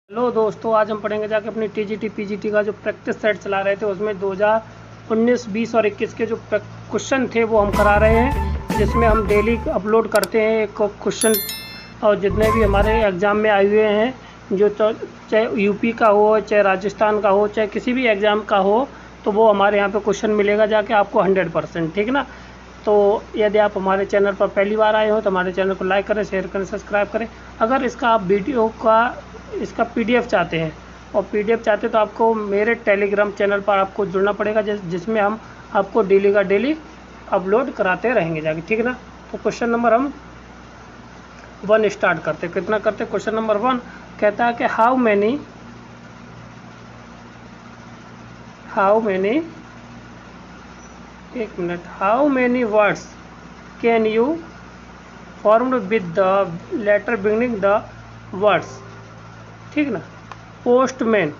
Hello दोस्तों, आज हम पढ़ेंगे जाके अपनी टीजीटी पीजीटी का जो प्रैक्टिस सेट चला रहे थे उसमें 2019, 20 और 21 के जो क्वेश्चन थे वो हम करा रहे हैं, जिसमें हम डेली अपलोड करते हैं एक क्वेश्चन। और जितने भी हमारे एग्ज़ाम में आए हुए हैं, जो चाहे यूपी का हो, चाहे राजस्थान का हो, चाहे किसी भी एग्ज़ाम का हो, तो वो हमारे यहाँ पे क्वेश्चन मिलेगा जाके आपको 100%। ठीक ना। तो यदि आप हमारे चैनल पर पहली बार आए हो तो हमारे चैनल को लाइक करें, शेयर करें, सब्सक्राइब करें। अगर इसका आप वीडियो का इसका पीडीएफ चाहते हैं और पीडीएफ चाहते हैं तो आपको मेरे टेलीग्राम चैनल पर आपको जुड़ना पड़ेगा, जिसमें हम आपको डेली का डेली अपलोड कराते रहेंगे जाके। ठीक है ना। तो क्वेश्चन नंबर हम 1 स्टार्ट करते। कितना करते? क्वेश्चन नंबर 1 कहता है कि how many words can you formed with the letter beginning the words. ठीक ना। Postman,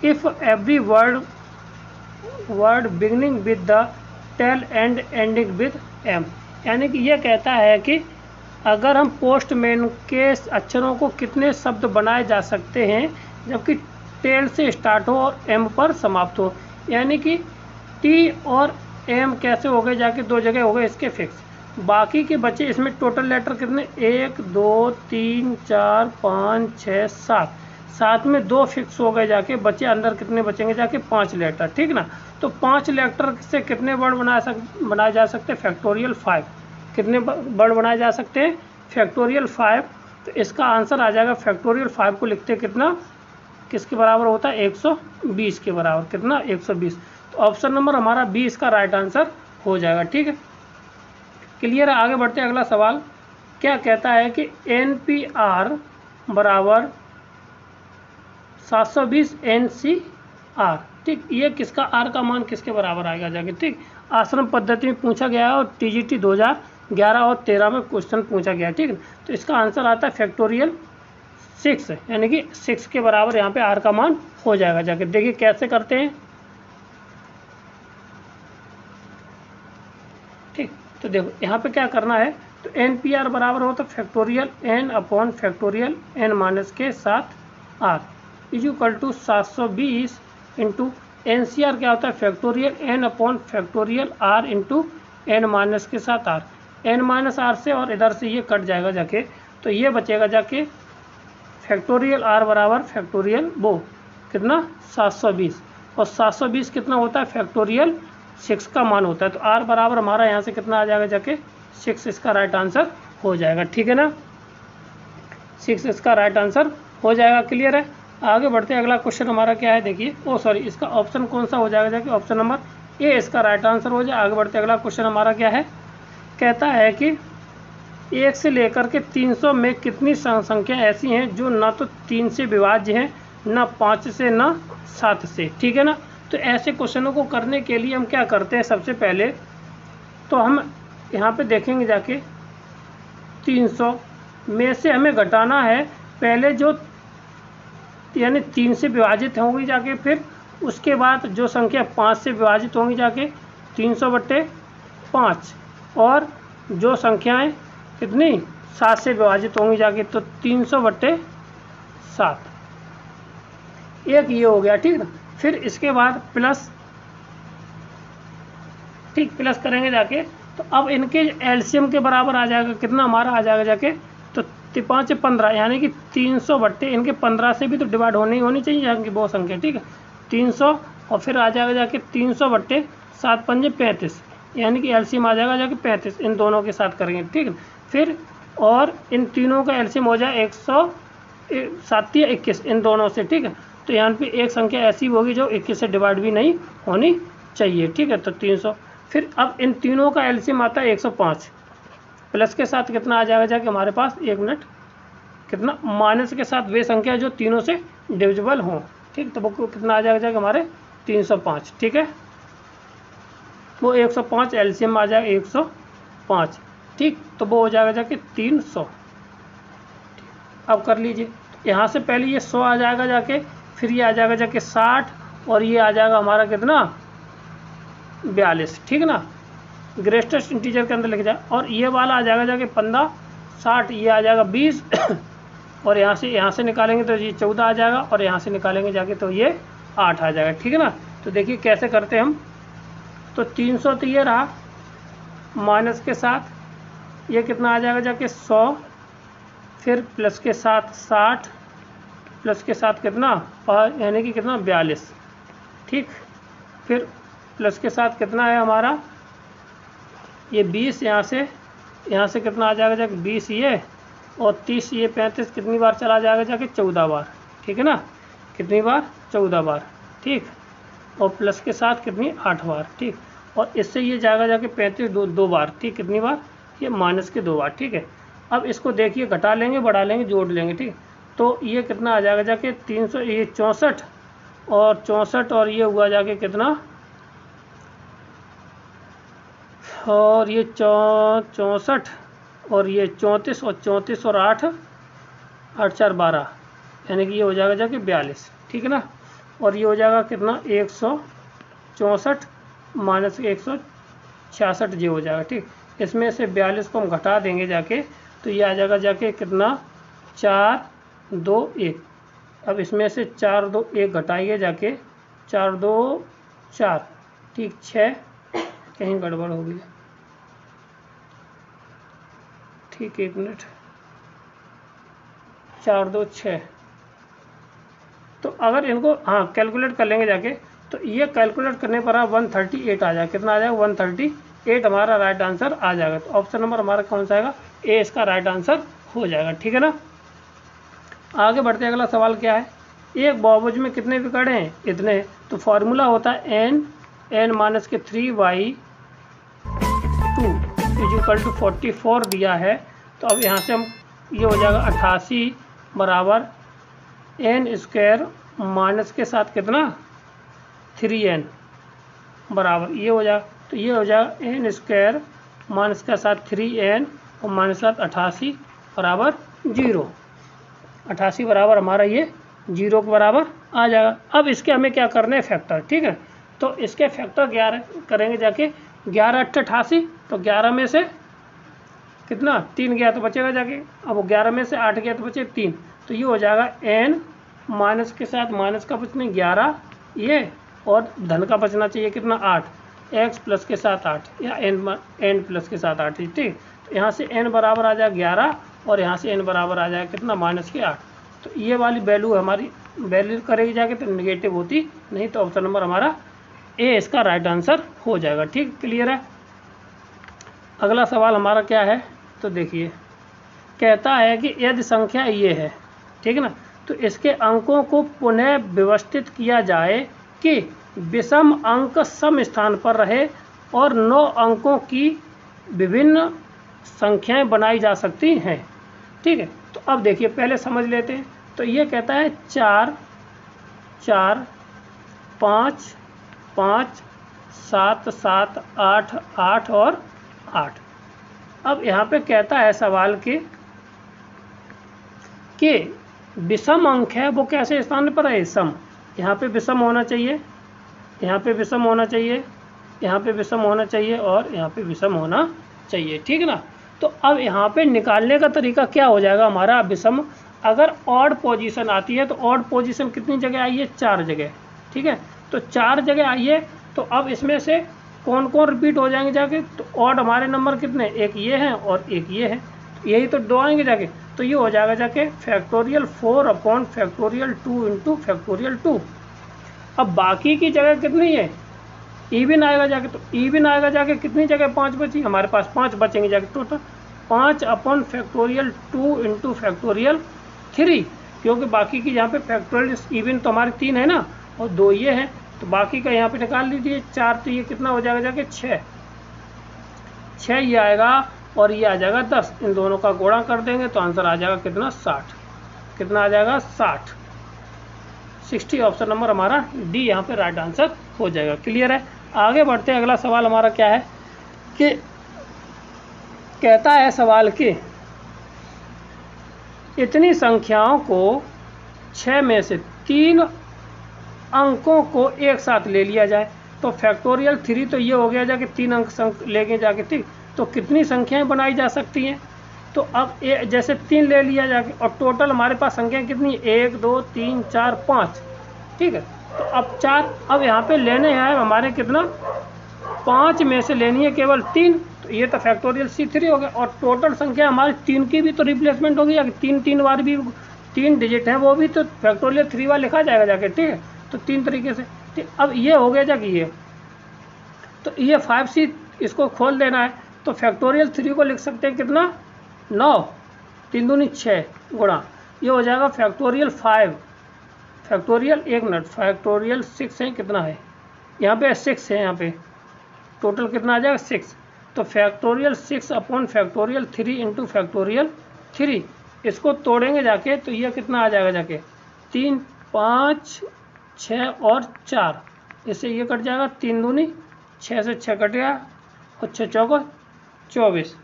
if every word beginning with the tell and ending with M. यानी कि यह कहता है कि अगर हम पोस्टमैन के अक्षरों को कितने शब्द बनाए जा सकते हैं जबकि टेल से स्टार्ट हो और एम पर समाप्त हो। यानी कि टी और एम कैसे हो गए जाके, दो जगह हो गए इसके फिक्स। बाकी के बचे इसमें टोटल लेटर कितने, 1 2 3 4 5 6 7, 7 में 2 फिक्स हो गए जाके, बचे अंदर कितने बचेंगे जाके, 5 लेटर। ठीक ना। तो 5 लेटर से कितने वर्ड बनाए जा सकते हैं? फैक्टोरियल 5। कितने वर्ड बनाए जा सकते हैं? फैक्टोरियल 5। तो इसका आंसर आ जाएगा, फैक्टोरियल 5 को लिखते कितना, किसके बराबर होता है? 120 के बराबर। कितना? 120। तो ऑप्शन नंबर हमारा 20 का राइट आंसर हो जाएगा। ठीक है, क्लियर है। आगे बढ़ते हैं। अगला सवाल क्या कहता है कि NPR बराबर 720 NCR। ठीक, ये किसका आर का मान किसके बराबर आएगा जाके। ठीक, आश्रम पद्धति में पूछा गया है और TGT 2011 और 13 में क्वेश्चन पूछा गया है। ठीक है, तो इसका आंसर आता है फैक्टोरियल 6, यानी कि 6 के बराबर यहाँ पे आर का मान हो जाएगा जाके। देखिए कैसे करते हैं। ठीक, तो देखो यहाँ पे क्या करना है। तो NPR बराबर होता है factorial n upon factorial n minus के साथ r is equal to 720 into NCR क्या होता है? Factorial n upon factorial r into n minus के साथ r। n माइनस r से और इधर से ये कट जाएगा जाके, तो ये बचेगा जाके फैक्टोरियल r बराबर फैक्टोरियल वो कितना, 720। और 720 कितना होता है? फैक्टोरियल 6 का मान होता है। तो r बराबर हमारा यहाँ से कितना आ जाएगा जाके, 6 इसका राइट आंसर हो जाएगा। ठीक है ना, 6 इसका राइट आंसर हो जाएगा। क्लियर है। आगे बढ़ते हैं। अगला क्वेश्चन हमारा क्या है, देखिए। इसका ऑप्शन कौन सा हो जाएगा जाके, ऑप्शन नंबर ए इसका राइट आंसर हो जाए। आगे बढ़ते अगला क्वेश्चन हमारा क्या है, कहता है कि 1 से लेकर के 300 में कितनी संख्या ऐसी हैं जो न तो 3 से विभाज्य हैं, न 5 से, न 7 से। ठीक है ना। तो ऐसे क्वेश्चनों को करने के लिए हम क्या करते हैं, सबसे पहले तो हम यहाँ पे देखेंगे जाके 300 में से हमें घटाना है पहले जो, यानी 3 से विभाजित होंगी जाके, फिर उसके बाद जो संख्या 5 से विभाजित होंगी जाके 300/5, और जो संख्याएं कितनी 7 से विभाजित होंगी जाके तो 300/7। एक ये हो गया। ठीक ना। फिर इसके बाद प्लस, ठीक, प्लस करेंगे जाके, तो अब इनके एलसीएम के बराबर आ जाएगा कितना हमारा आ जाएगा जाके, तो 5 15, यानी कि 300 इनके 15 से भी तो डिवाइड होनी चाहिए जाके वो संख्या। ठीक है, 300 और फिर आ जाएगा जाके 300/7 पंजे 35, यानी कि एलसीएम आ जाएगा जाके 35। इन दोनों के साथ करेंगे। ठीक है, फिर और इन तीनों का एलसीएम हो जाए 107 या 21 इन दोनों से। ठीक है, तो यहाँ पे एक संख्या ऐसी होगी जो 21 से डिवाइड भी नहीं होनी चाहिए। ठीक है, तो 300। फिर अब इन तीनों का एलसीएम आता है 105, प्लस के साथ कितना आ जाएगा जाके हमारे पास, 1 मिनट, कितना, माइनस के साथ वे संख्या जो तीनों से डिविजिबल हों। ठीक, तो वो कितना आ जाएगा जाके हमारे 305। ठीक है, वो 105 एलसीएम आ जाएगा 105। ठीक, तो वो हो जाएगा जाके 300। अब कर लीजिए, यहाँ से पहले ये 100 आ जाएगा जाके, फिर ये आ जाएगा जाके 60, और ये आ जाएगा हमारा कितना, 42। ठीक ना, ग्रेटेस्ट इंटीजर के अंदर लिख जाए। और ये वाला आ जाएगा जाके 15, 60, ये आ जाएगा 20 और यहाँ से निकालेंगे तो ये 14 आ जाएगा, और यहाँ से निकालेंगे जाके तो ये 8 आ जाएगा। ठीक है ना। तो देखिए कैसे करते हैं हम। तो 300 तो ये रहा, माइनस के साथ ये कितना आ जाएगा जाके 100, फिर प्लस के साथ 60, प्लस के साथ कितना यानी कि कितना 42। ठीक, फिर प्लस के साथ कितना है हमारा ये 20, यहाँ से कितना आ जाएगा जाके 20 ये, और 30 ये 35 कितनी बार चला जाएगा जाके 14 बार। ठीक है ना, कितनी बार 14 बार। ठीक, और प्लस के साथ कितनी 8 बार। ठीक, और इससे ये जाएगा जाके 35 दो बार। ठीक, कितनी बार ये माइनस के 2 बार। ठीक है, अब इसको देखिए घटा लेंगे बढ़ा लेंगे जोड़ लेंगे। ठीक, तो ये कितना आ जाएगा जाके 300 ये 64, और 64 और ये हुआ जाके कितना, और ये 64 और ये 34, और 34 और 8 8 4 12, यानी कि ये हो जाएगा जाके 42। ठीक है ना, और ये हो जाएगा कितना 164 माइनस 166 ये हो जाएगा। ठीक, इसमें से 42 को हम घटा देंगे जाके तो ये आ जाएगा जाके कितना 4 2 1। अब इसमें से 4 2 1 घटाइए जाके 4 2 4। ठीक, 6 कहीं गड़बड़ हो गई। ठीक, 1 मिनट, 4 2 6। तो अगर इनको कैलकुलेट कर लेंगे जाके तो ये कैलकुलेट करने पर 138 आ जाएगा। कितना आ जाएगा 138 हमारा राइट आंसर आ जाएगा। तो ऑप्शन नंबर हमारा कौन सा आएगा, ए इसका राइट आंसर हो जाएगा। ठीक है ना। आगे बढ़ते अगला सवाल क्या है, एक बहुभुज में कितने विकर्ण हैं, इतने। तो फॉर्मूला होता है n माइनस के 3y 2 इक्वल टू 44 दिया है। तो अब यहाँ से हम ये हो जाएगा 88 बराबर n स्क्वायर माइनस के साथ कितना 3n बराबर ये हो जाएगा। तो ये हो जाएगा n स्क्वायर माइनस के साथ 3n और माइनस के साथ 88 बराबर 0। 88 बराबर हमारा ये 0 के बराबर आ जाएगा। अब इसके हमें क्या करना है फैक्टर। ठीक है, तो इसके फैक्टर 11 करेंगे जाके 11 8 88। तो 11 में से कितना 3 गया तो बचेगा जाके, अब 11 में से 8 गया तो बचे 3। तो ये हो जाएगा n माइनस के साथ माइनस का बचना 11 ये, और धन का बचना चाहिए कितना 8, x प्लस के साथ 8 या n प्लस के साथ 8। ठीक, तो यहाँ से n बराबर आ जाएगा 11 और यहाँ से n बराबर आ जाएगा कितना माइनस के 8। तो ये वाली वैल्यू हमारी वैल्यू करेगी जाके तो नेगेटिव होती नहीं। तो ऑप्शन नंबर हमारा ए इसका राइट आंसर हो जाएगा। ठीक, क्लियर है। अगला सवाल हमारा क्या है, तो देखिए कहता है कि यदि संख्या ये है, ठीक है ना, तो इसके अंकों को पुनः व्यवस्थित किया जाए कि विषम अंक सम स्थान पर रहे और 9 अंकों की विभिन्न संख्याएं बनाई जा सकती हैं। ठीक है, तो अब देखिए पहले समझ लेते हैं। तो ये कहता है 4 4 5 5 7 7 8 8 और 8। अब यहाँ पे कहता है सवाल कि विषम अंक है वो कैसे स्थान पर है, सम। यहाँ पे विषम होना चाहिए, यहाँ पे विषम होना चाहिए, यहाँ पे विषम होना चाहिए और यहाँ पे विषम होना चाहिए। ठीक है ना। तो अब यहाँ पे निकालने का तरीका क्या हो जाएगा हमारा विषम। अगर ऑड पोजीशन आती है तो ऑड पोजीशन कितनी जगह आई है, 4 जगह। ठीक है, तो 4 जगह आई है। तो अब इसमें से कौन कौन रिपीट हो जाएंगे जाके, तो ऑड हमारे नंबर कितने, एक ये हैं और एक ये है, यही तो 2 आएंगे जाके। तो ये हो जाएगा जाके factorial 4 upon factorial 2 into factorial 2। अब बाकी की जगह कितनी है, इवन आएगा जाके। तो इवन आएगा जाके कितनी जगह 5 बची, हमारे पास 5 बचेंगे जाके total 5 upon factorial 2 into factorial 3, क्योंकि बाकी की यहाँ पे फैक्टोरियल इवन तो हमारे 3 है ना और 2 ये हैं, तो बाकी का यहाँ पे निकाल लीजिए 4। तो ये कितना हो जाएगा जाके 6 ये आएगा और ये आ जाएगा 10। इन दोनों का गुणा कर देंगे तो आंसर आ जाएगा कितना 60। कितना आ जाएगा 60 ऑप्शन नंबर हमारा डी यहाँ पे राइट आंसर हो जाएगा। क्लियर है। आगे बढ़ते हैं। अगला सवाल हमारा क्या है कि कहता है सवाल कि इतनी संख्याओं को 6 में से 3 अंकों को एक साथ ले लिया जाए। तो फैक्टोरियल 3 तो ये हो गया जाके 3 अंक लेके जाके, ठीक। तो कितनी संख्याएं बनाई जा सकती हैं, तो अब जैसे 3 ले लिया जाके और टोटल हमारे पास संख्या कितनी, 1 2 3 4 5, ठीक है। तो अब 4, अब यहाँ पे लेने हैं हमारे कितना, 5 में से लेनी है केवल 3, तो ये तो फैक्टोरियल C3 हो गया। और टोटल संख्या हमारी 3 की भी तो रिप्लेसमेंट होगी, या 3 बार भी 3 डिजिट है वो भी तो फैक्टोरियल 3 बार लिखा जाएगा जाके, ठीक है। तो 3 तरीके से, ठीक। अब ये हो गया जाके ये, तो ये 5C इसको खोल देना है, तो फैक्टोरियल 3 को लिख सकते हैं कितना, 9, 3 दूनी 6 गुणा, ये हो जाएगा फैक्टोरियल 5, फैक्टोरियल 1 मिनट, फैक्टोरियल 6 है, कितना है यहाँ पे 6 है, यहाँ पे टोटल कितना आ जाएगा 6, तो factorial 6 upon factorial 3 into factorial 3, इसको तोड़ेंगे जाके तो ये कितना आ जाएगा जाके 3 5 6 और 4, इससे ये कट जाएगा, 3 दूनी 6 से 6 कट गया, और 6 चौको 24,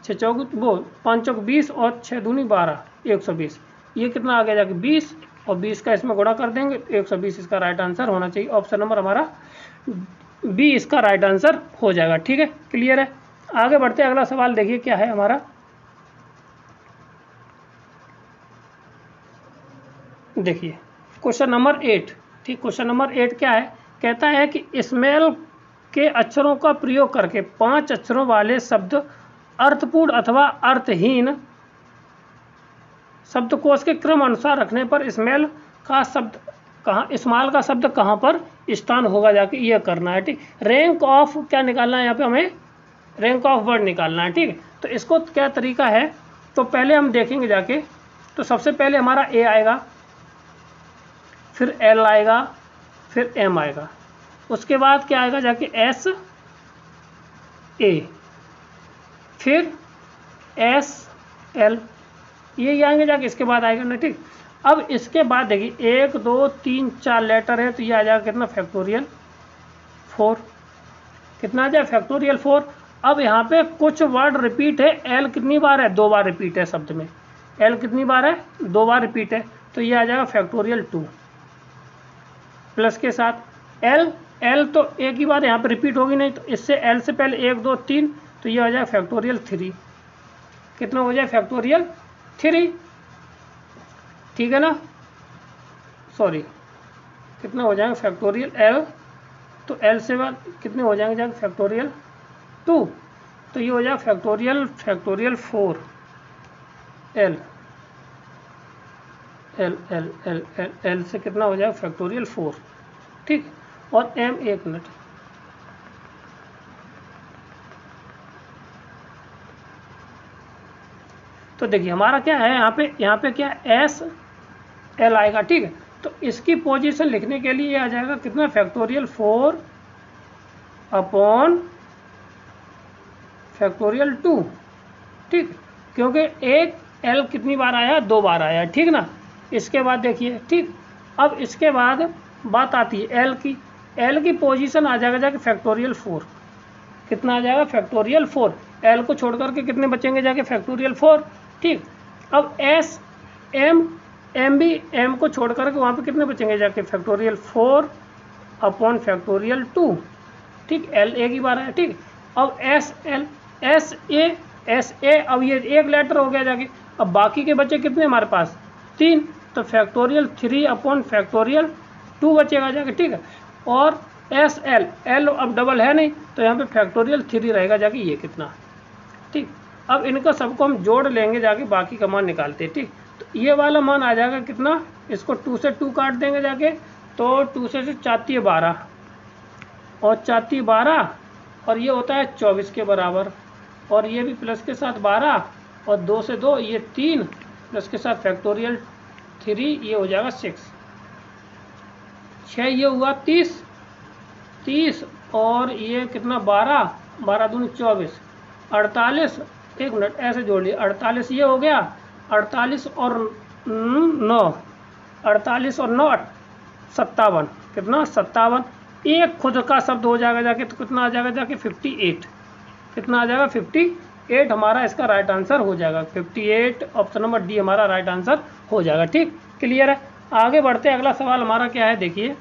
6 चौको वो 5 चौक 20 और 6 दूनी 12, 120, ये कितना आ गया जाके 20, और 20 का इसमें गुणा कर देंगे, 120 इसका राइट आंसर होना चाहिए। ऑप्शन नंबर हमारा बी इसका राइट आंसर हो जाएगा, ठीक है, क्लियर है। आगे बढ़ते हैं, अगला सवाल देखिए क्या है हमारा, देखिए क्वेश्चन नंबर 8, ठीक। क्वेश्चन नंबर 8 क्या है, कहता है कि स्मेल के अक्षरों का प्रयोग करके 5 अक्षरों वाले शब्द अर्थपूर्ण अथवा अर्थहीन शब्दकोश के क्रम अनुसार रखने पर स्मेल का शब्द कहाँ, इस्तेमाल का शब्द कहाँ पर स्थान होगा जाके, ये करना है, ठीक। रैंक ऑफ क्या निकालना है यहाँ पे, हमें रैंक ऑफ वर्ड निकालना है, ठीक है। तो इसको क्या तरीका है, तो पहले हम देखेंगे जाके, तो सबसे पहले हमारा ए आएगा, फिर एल आएगा, फिर एम आएगा, उसके बाद क्या आएगा जाके एस ए, फिर एस एल, ये आएंगे जाके, इसके बाद आएगा ना, ठीक। अब इसके बाद देखिए 1 2 3 4 लेटर है, तो ये आ जाएगा कितना फैक्टोरियल 4, कितना आ जाए फैक्टोरियल 4। अब यहाँ पे कुछ वर्ड रिपीट है, एल कितनी बार है, 2 बार रिपीट है शब्द में, एल कितनी बार है, 2 बार रिपीट है, तो ये आ जाएगा फैक्टोरियल 2 प्लस के साथ एल तो एक ही बार यहाँ पे रिपीट होगी नहीं, तो इससे एल से पहले 1 2 3, तो ये हो जाएगा फैक्टोरियल 3, कितना हो जाए फैक्टोरियल 3, ठीक है ना, सॉरी कितना हो जाएगा फैक्टोरियल एल, तो एल से बाद कितने हो जाएंगे जाएंगे फैक्टोरियल 2, तो ये हो जाएगा factorial 4 L L L L L L से कितना हो जाएगा फैक्टोरियल 4, ठीक। और एम, 1 मिनट, तो देखिए हमारा क्या है यहाँ पे क्या एस एल आएगा, ठीक है। तो इसकी पोजीशन लिखने के लिए आ जाएगा कितना फैक्टोरियल 4 अपॉन फैक्टोरियल 2, ठीक, क्योंकि एक एल कितनी बार आया, 2 बार आया, ठीक ना। इसके बाद देखिए, ठीक, अब इसके बाद बात आती है एल की पोजीशन आ जाएगा जाके फैक्टोरियल 4, कितना आ जाएगा फैक्टोरियल 4, एल को छोड़ करके कितने बचेंगे जाके फैक्टोरियल 4, ठीक। अब एस एम भी एम को छोड़ करके वहाँ पे कितने बचेंगे जाके फैक्टोरियल 4 अपॉन फैक्टोरियल 2, ठीक, एल एक ही बार है, ठीक। अब एस ए अब ये एक लेटर हो गया जाके, अब बाकी के बचे कितने हमारे पास 3, तो फैक्टोरियल 3 अपॉन फैक्टोरियल 2 बचेगा जाके, ठीक है। और एस एल अब डबल है नहीं, तो यहाँ पे फैक्टोरियल 3 रहेगा जाके, ये कितना, ठीक। अब इनका सबको हम जोड़ लेंगे जाके, बाकी का मान निकालते हैं, ठीक। तो ये वाला मान आ जाएगा कितना, इसको 2 से 2 काट देंगे जाके, तो 2 से 4 12 और 4 12, और ये होता है 24 के बराबर, और ये भी प्लस के साथ 12 और 2 से 2 ये 3 प्लस के साथ फैक्टोरियल 3, ये हो जाएगा 6 ये हुआ 30 और ये कितना 12 दूनी 24 48, 1 मिनट ऐसे जोड़ लिया, 48 ये हो गया, 48 और 9 57, कितना 57, एक खुद का शब्द हो जाएगा जाके, तो कितना आ जाएगा जाके 58, कितना आ जाएगा 58, हमारा इसका राइट आंसर हो जाएगा 58, ऑप्शन नंबर डी हमारा राइट आंसर हो जाएगा, ठीक, क्लियर है। आगे बढ़ते हैं, अगला सवाल हमारा क्या है, देखिए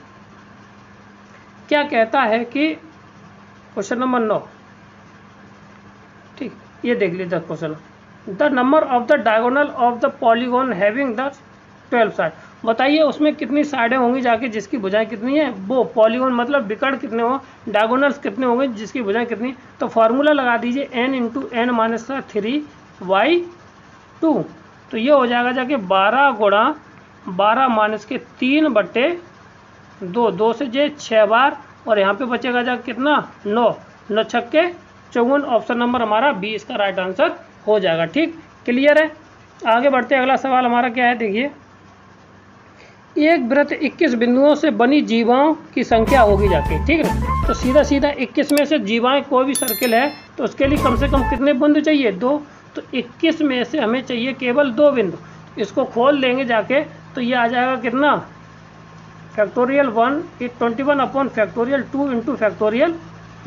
क्या कहता है कि क्वेश्चन नंबर 9, ठीक, ये देख लीजिए question, the number of the diagonal of the polygon having the 12 side. बताइए उसमें कितनी साइडें होंगी जाके जिसकी भुजाएं कितनी है, वो पॉलीगॉन मतलब विकर्ण कितने हो, डायगोनल्स कितने होंगे जिसकी भुजाएं कितनी। तो फार्मूला लगा दीजिए n इंटू एन माइनस 3/2। तो ये हो जाएगा जाके 12 गुणा 12 माइनस के 3/2, 2 से जे 6 बार, और यहाँ पे बचेगा जाके कितना 9, 9 छक्के 54। ऑप्शन नंबर हमारा बी इसका राइट आंसर हो जाएगा। ठीक, क्लियर है। आगे बढ़ते हैं, अगला सवाल हमारा क्या है, देखिए एक वृत्त 21 बिंदुओं से बनी जीवाओं की संख्या होगी जाके। ठीक है, तो सीधा सीधा 21 में से जीवाएं कोई भी सर्किल है तो उसके लिए कम से कम कितने बिंदु चाहिए, 2। तो 21 में से हमें चाहिए केवल 2 बिंदु। इसको खोल देंगे जाके तो ये आ जाएगा कितना, factorial 1 21 upon factorial 2 into factorial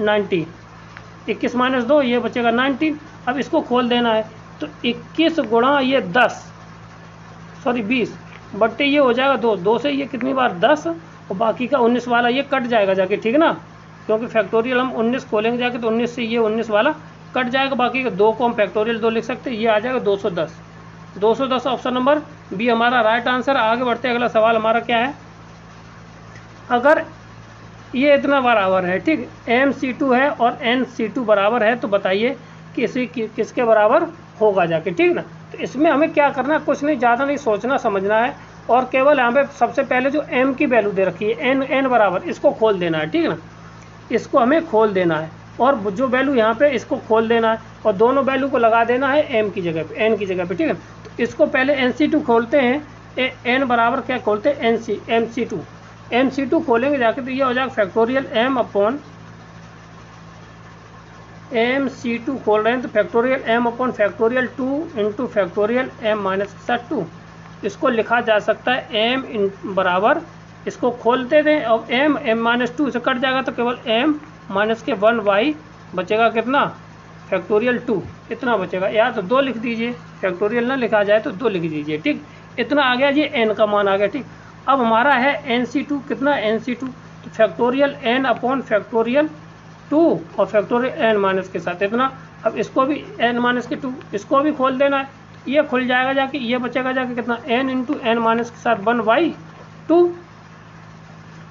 19। 21 minus 2 ये बचेगा 19। अब इसको खोल देना है तो 21 गुणा ये 20 बट्टे ये हो जाएगा 2, 2 से ये कितनी बार 10, और बाकी का 19 वाला ये कट जाएगा जाके। ठीक ना, क्योंकि फैक्टोरियल हम 19 खोलेंगे जाके तो 19 से ये 19 वाला कट जाएगा, बाकी का 2 को हम फैक्टोरियल 2 लिख सकते हैं, ये आ जाएगा 210। 210 ऑप्शन नंबर बी हमारा राइट आंसर। आगे बढ़ते अगला सवाल हमारा क्या है, अगर ये इतना बराबर है, ठीक, MC2 है और NC2 बराबर है, तो बताइए किसके बराबर होगा जाके। ठीक ना, तो इसमें हमें क्या करना है, कुछ नहीं, ज़्यादा नहीं सोचना समझना है, और केवल यहाँ पे सबसे पहले जो M की वैल्यू दे रखी है n बराबर, इसको खोल देना है। ठीक ना, इसको हमें खोल देना है, और जो वैल्यू यहाँ पे इसको खोल देना है, और दोनों वैल्यू को लगा देना है M की जगह पे, N की जगह पे। ठीक है, तो इसको पहले NC2 खोलते हैं, N बराबर क्या खोलते हैं, MC2 खोलेंगे जाके तो ये हो जाएगा फैक्टोरियल M अपॉन MC2 खोल रहे हैं तो factorial M upon factorial 2 into factorial M minus 2। इसको लिखा जा सकता है M बराबर, इसको खोलते दें और M माइनस 2 से कट जाएगा तो केवल M माइनस के 1y बचेगा कितना, फैक्टोरियल 2, इतना बचेगा। या तो 2 लिख दीजिए, फैक्टोरियल ना लिखा जाए तो 2 लिख दीजिए। ठीक, इतना आ गया, ये n का मान आ गया। ठीक, अब हमारा है NC2 कितना, NC2 तो फैक्टोरियल n अपॉन फैक्टोरियल 2 और फैक्टोरियल n माइनस के साथ इतना। अब इसको भी n माइनस के 2 इसको भी खोल देना है, ये खुल जाएगा जाके, ये बचेगा जाके कितना, n इंटू एन माइनस के साथ 1/2।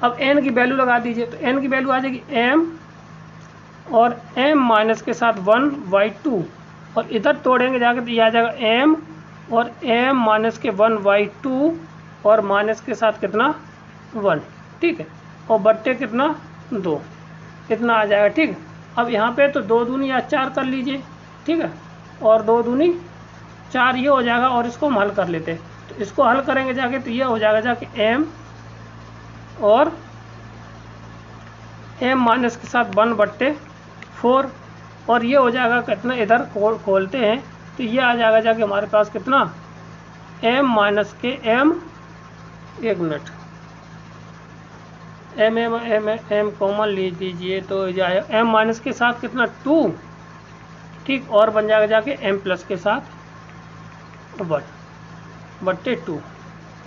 अब n की वैल्यू लगा दीजिए तो n की वैल्यू आ जाएगी m और m माइनस के साथ 1/2, और इधर तोड़ेंगे जाके तो ये आ जाएगा m और m माइनस के 1/2 और माइनस के साथ कितना 1। ठीक है, और बट्टे कितना 2, इतना आ जाएगा। ठीक, अब यहाँ पे तो 2 दूनी या 4 कर लीजिए। ठीक है, और 2 दूनी 4 ये हो जाएगा, और इसको हम हल कर लेते हैं। तो इसको हल करेंगे जाके तो ये हो जाएगा जाके m और m माइनस के साथ 1/4, और ये हो जाएगा कितना, इधर खोलते हैं तो ये आ जाएगा जाके हमारे पास कितना, m माइनस के m, एक मिनट, m कॉमन ले दीजिए तो जाएगा m माइनस के साथ कितना 2। ठीक, और बन जाएगा जाके m प्लस के साथ 1/2,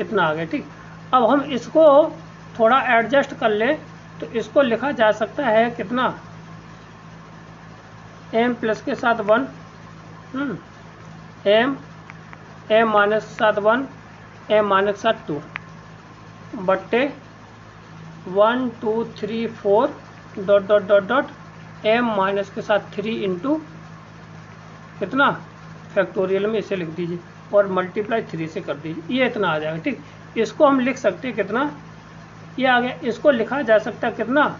इतना आ गया। ठीक, अब हम इसको थोड़ा एडजस्ट कर ले तो इसको लिखा जा सकता है कितना, m प्लस के साथ 1, m माइनस के साथ 1, m माइनस के साथ 2 बट्टे 1 2 3 4 डॉट m माइनस के साथ 3 इंटू कितना, फैक्टोरियल में इसे लिख दीजिए और मल्टीप्लाई 3 से कर दीजिए, ये इतना आ जाएगा। ठीक, इसको हम लिख सकते हैं कितना, ये आ गया। इसको लिखा जा सकता है कितना,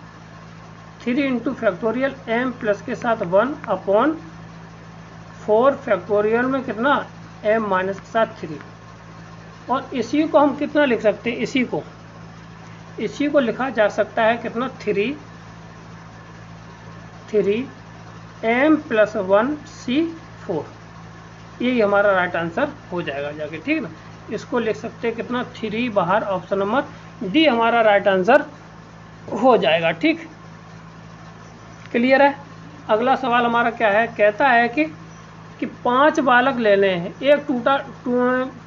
3 इंटू फैक्टोरियल m प्लस के साथ 1/4 फैक्टोरियल में कितना, m माइनस के साथ 3, और इसी को हम कितना लिख सकते हैं, इसी को लिखा जा सकता है कितना, 3 m प्लस 1c4, यही हमारा राइट आंसर हो जाएगा जाके। ठीक ना, इसको लिख सकते हैं कितना, 3 बाहर, ऑप्शन नंबर डी हमारा राइट आंसर हो जाएगा। ठीक, क्लियर है। अगला सवाल हमारा क्या है, कहता है कि 5 बालक लेने हैं, एक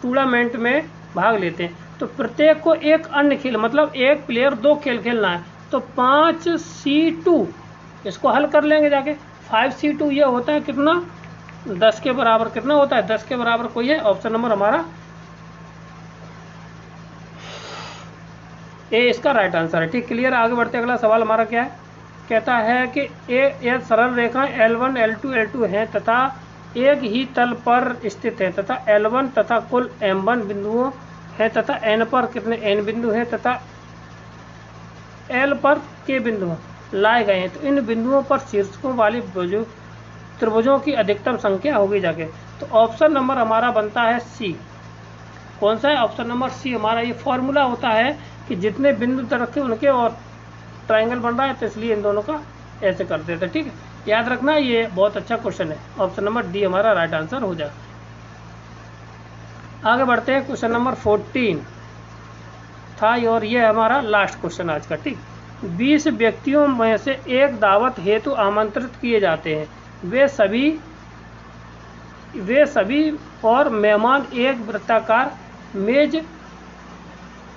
टूर्नामेंट में भाग लेते हैं, तो प्रत्येक को एक अन्य खेल, मतलब एक प्लेयर 2 खेल खेलना है, तो 5c2 इसको हल कर लेंगे जाके। 5c2 ये होता है कितना, 10 के बराबर कितना होता है, 10 के बराबर कोई है, ऑप्शन नंबर हमारा ए इसका राइट आंसर है। ठीक, क्लियर। आगे बढ़ते अगला सवाल हमारा क्या है, कहता है कि ये सरल रेखाएं L1 L2 L2 हैं तथा एक ही तल पर स्थित है तथा L1 तथा कुल M1 बिंदुओं हैं तथा N पर कितने N बिंदु हैं तथा L पर के बिंदु लाए गए हैं, तो इन बिंदुओं पर शीर्षकों वाली त्रिभुजों की अधिकतम संख्या होगी जाके। तो ऑप्शन नंबर हमारा बनता है सी। कौन सा है, ऑप्शन नंबर सी हमारा। ये फॉर्मूला होता है कि जितने बिंदु तक रखे उनके और ट्रायंगल बन रहा है, तो इसलिए इन दोनों का ऐसे कर देते हैं। ठीक है, याद रखना, ये बहुत अच्छा क्वेश्चन है। ऑप्शन नंबर डी हमारा राइट आंसर हो जाएगा। आगे बढ़ते हैं, क्वेश्चन नंबर 14 था और ये हमारा लास्ट क्वेश्चन आज का। ठीक, 20 व्यक्तियों में से एक दावत हेतु आमंत्रित किए जाते हैं। वे सभी और मेहमान एक वृत्ताकार मेज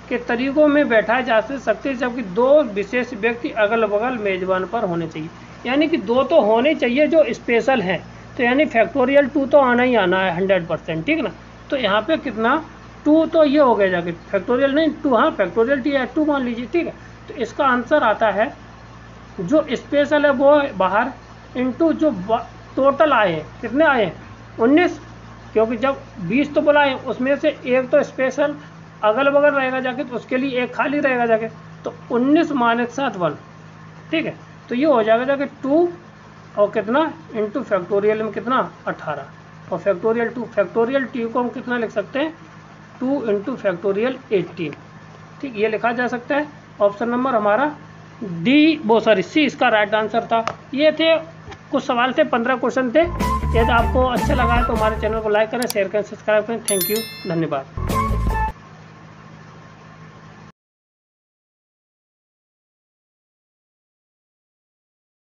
के तरीकों में बैठाए जा सकते हैं, जबकि 2 विशेष व्यक्ति अगल बगल मेजबान पर होने चाहिए। यानी कि 2 तो होने चाहिए जो स्पेशल हैं, तो यानी फैक्टोरियल 2 तो आना ही आना है 100%। ठीक ना, तो यहाँ पे कितना 2 तो ये हो गया जाके, फैक्टोरियल नहीं 2, हाँ फैक्टोरियल 2 मान लीजिए। ठीक है, तो इसका आंसर आता है जो स्पेशल है वो बाहर इंटू जो टोटल आए हैं, कितने आए हैं 19, क्योंकि जब 20 तो बुलाए उसमें से एक तो स्पेशल अगल बगल रहेगा जाके, तो उसके लिए एक खाली रहेगा जाके, तो 19 माने के साथ 1। ठीक है, तो ये हो जाएगा जाके 2 और कितना इंटू फैक्टोरियल में कितना 18 और फैक्टोरियल 2 को हम कितना लिख सकते हैं 2 इंटू फैक्टोरियल 18। ठीक, ये लिखा जा सकता है। ऑप्शन नंबर हमारा सी इसका राइट आंसर था। ये थे कुछ सवाल थे, 15 क्वेश्चन थे। यदि आपको अच्छा लगा है तो हमारे चैनल को लाइक करें, शेयर करें, सब्सक्राइब करें। थैंक यू, धन्यवाद।